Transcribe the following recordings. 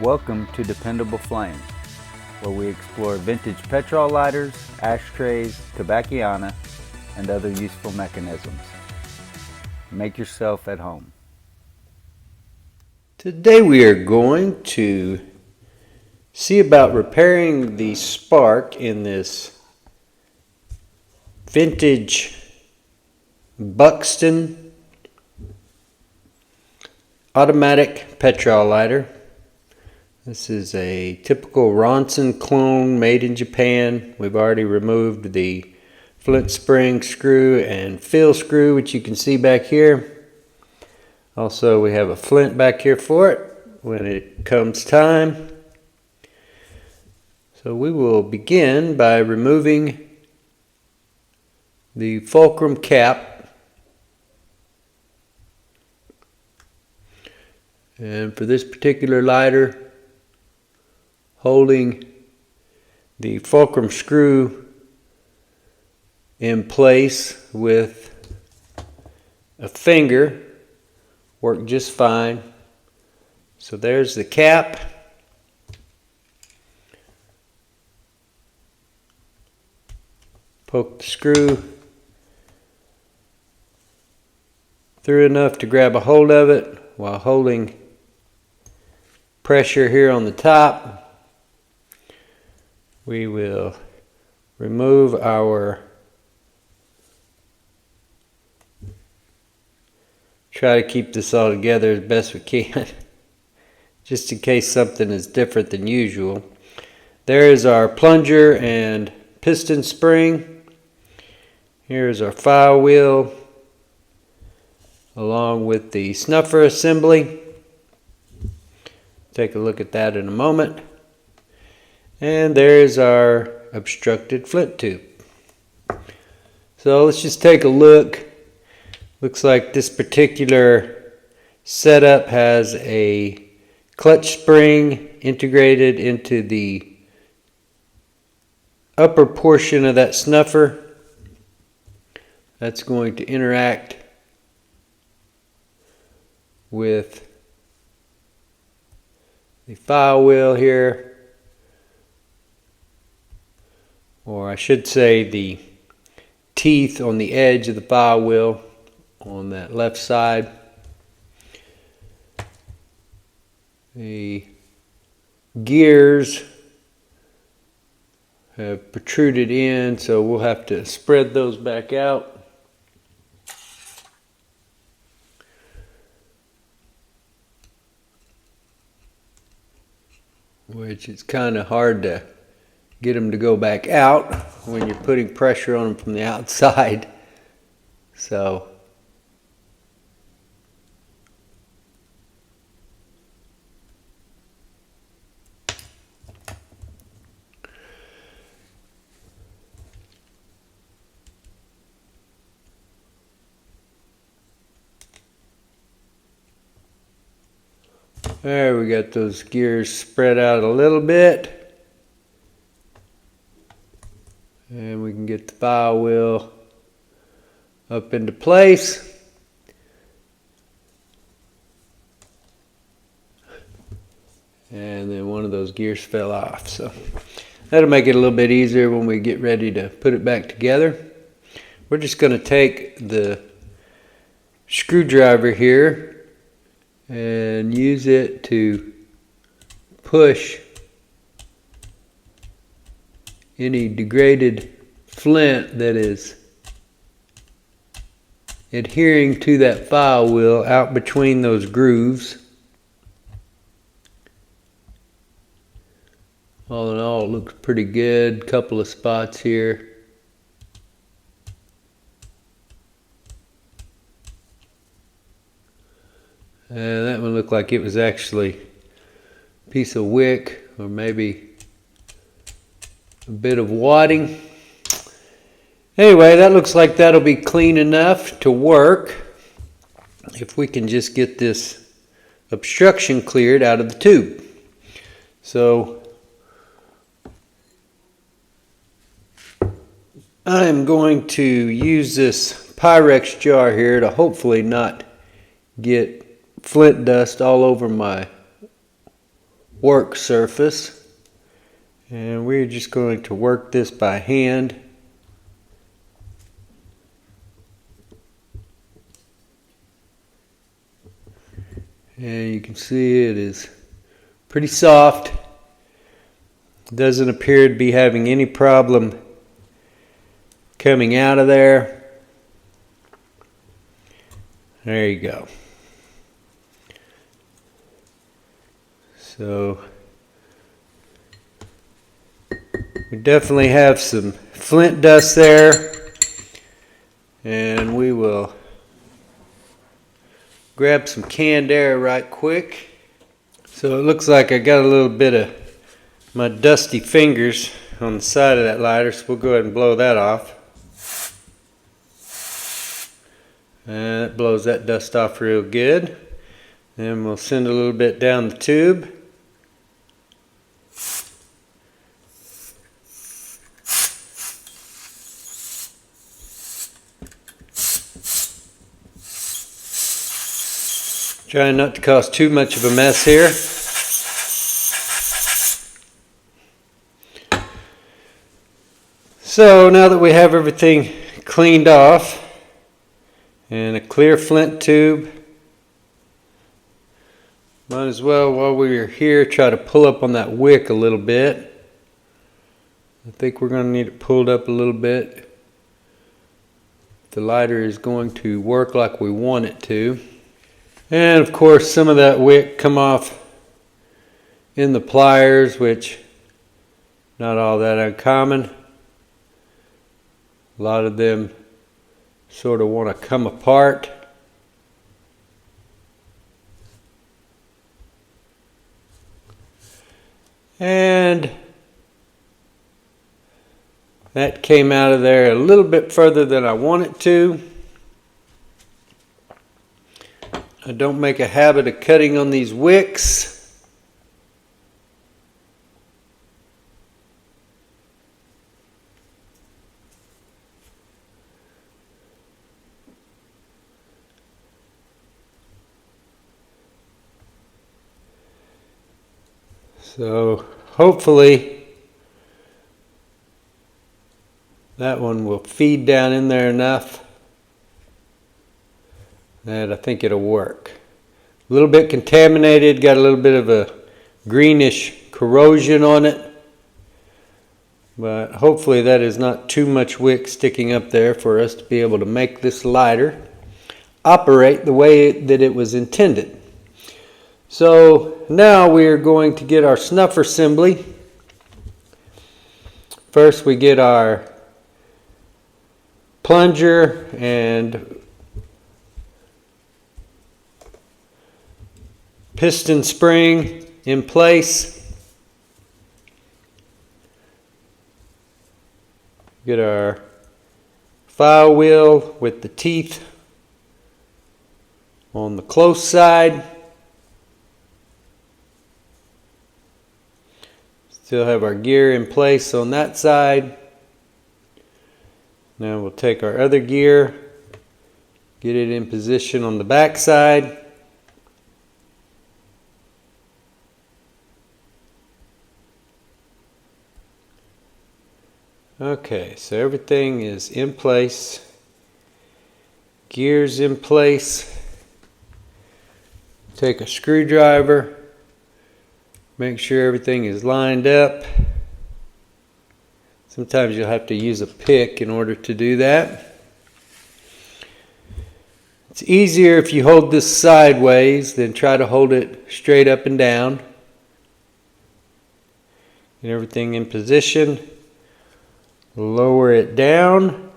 Welcome to Dependable Flame, where we explore vintage petrol lighters, ashtrays, tobacconiana, and other useful mechanisms. Make yourself at home. Today we are going to see about repairing the spark in this vintage Buxton automatic petrol lighter. This is a typical Ronson clone made in Japan. We've already removed the Flint spring screw and fill screw, which you can see back here. Also, we have a Flint back here for it when it comes time. So we will begin by removing the fulcrum cap. And for this particular lighter, holding the fulcrum screw in place with a finger worked just fine. So there's the cap. Poke the screw through enough to grab a hold of it while holding pressure here on the top. We will remove try to keep this all together as best we can, just in case something is different than usual. There is our plunger and piston spring. Here's our file wheel, along with the snuffer assembly. Take a look at that in a moment. And there's our obstructed Flint tube. So let's just take a look. Looks like this particular setup has a clutch spring integrated into the upper portion of that snuffer. That's going to interact with the file wheel here. Or I should say the teeth on the edge of the file wheel on that left side. The gears have protruded in, so we'll have to spread those back out. Which is kind of hard to get them to go back out when you're putting pressure on them from the outside. So there, we got those gears spread out a little bit. And we can get the file wheel up into place. And then one of those gears fell off. So that'll make it a little bit easier when we get ready to put it back together. We're just going to take the screwdriver here and use it to push any degraded flint that is adhering to that file wheel out between those grooves. All in all, it looks pretty good. Couple of spots here. And that one looked like it was actually a piece of wick, or maybe a bit of wadding. Anyway, that looks like that'll be clean enough to work if we can just get this obstruction cleared out of the tube. So I'm going to use this Pyrex jar here to hopefully not get flint dust all over my work surface, and we're just going to work this by hand. And you can see it is pretty soft. Doesn't appear to be having any problem coming out of there. There you go. So we definitely have some flint dust there, and we will grab some canned air right quick. So it looks like I got a little bit of my dusty fingers on the side of that lighter, so we'll go ahead and blow that off. And it blows that dust off real good. Then we'll send a little bit down the tube. Trying not to cause too much of a mess here. So now that we have everything cleaned off and a clear flint tube, might as well, while we're here, try to pull up on that wick a little bit. I think we're going to need it pulled up a little bit. The lighter is going to work like we want it to. And of course some of that wick come off in the pliers, which not all that uncommon. A lot of them sort of want to come apart. And that came out of there a little bit further than I want it to. I don't make a habit of cutting on these wicks. So hopefully that one will feed down in there enough that I think it'll work. A little bit contaminated, got a little bit of a greenish corrosion on it, but hopefully that is not too much wick sticking up there for us to be able to make this lighter operate the way that it was intended. So now we are going to get our snuff assembly. First we get our plunger and piston spring in place. Get our file wheel with the teeth on the close side. Still have our gear in place on that side. Now we'll take our other gear, get it in position on the back side. Okay, so everything is in place. Gears in place. Take a screwdriver. Make sure everything is lined up. Sometimes you'll have to use a pick in order to do that. It's easier if you hold this sideways than try to hold it straight up and down. Get everything in position. Lower it down.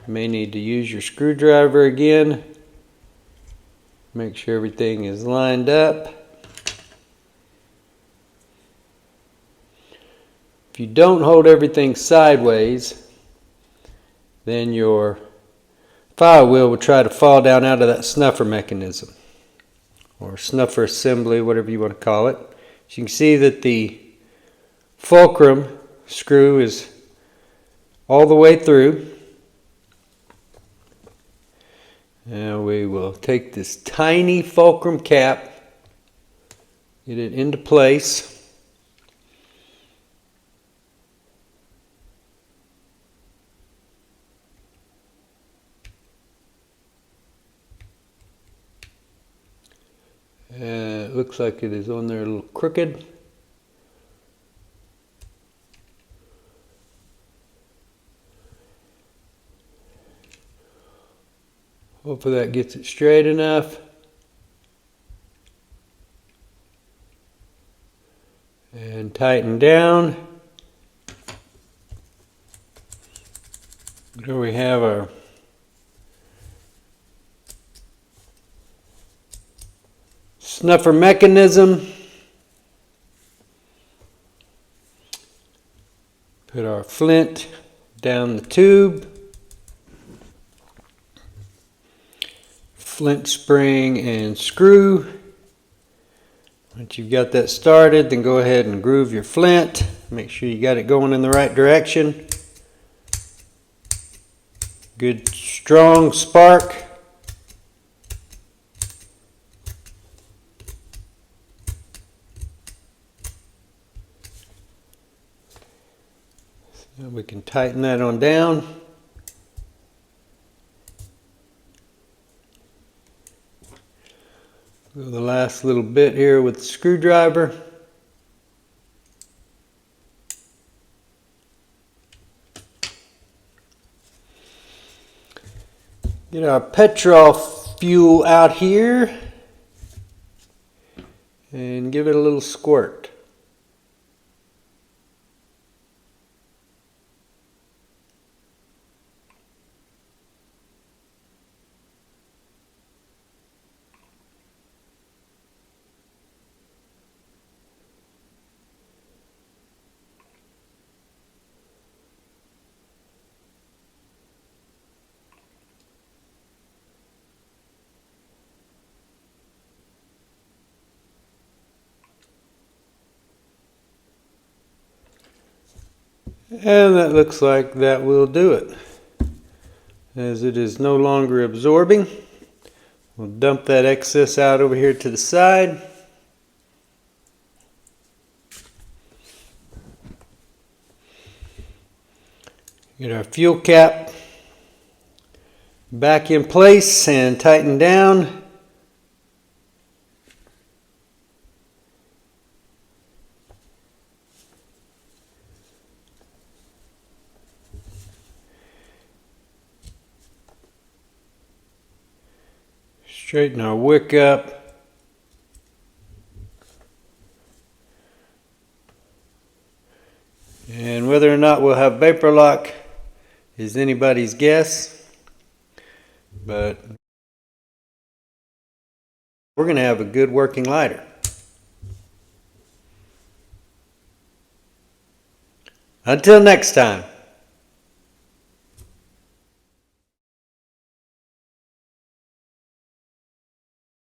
You may need to use your screwdriver again. Make sure everything is lined up. If you don't hold everything sideways, then your file wheel will try to fall down out of that snuffer mechanism, or snuffer assembly, whatever you want to call it. So you can see that the fulcrum screw is all the way through. Now we will take this tiny fulcrum cap, get it into place. It looks like it is on there a little crooked. Hopefully that gets it straight enough. And tighten down. Here we have our snuffer mechanism. Put our flint down the tube. Flint spring and screw. Once you've got that started, then go ahead and groove your flint. Make sure you got it going in the right direction. Good strong spark. So we can tighten that on down. Go the last little bit here with the screwdriver. Get our petrol fuel out here and give it a little squirt. And that looks like that will do it. As it is no longer absorbing, we'll dump that excess out over here to the side. Get our fuel cap back in place and tighten down. Straighten our wick up. And whether or not we'll have vapor lock is anybody's guess. But we're going to have a good working lighter. Until next time.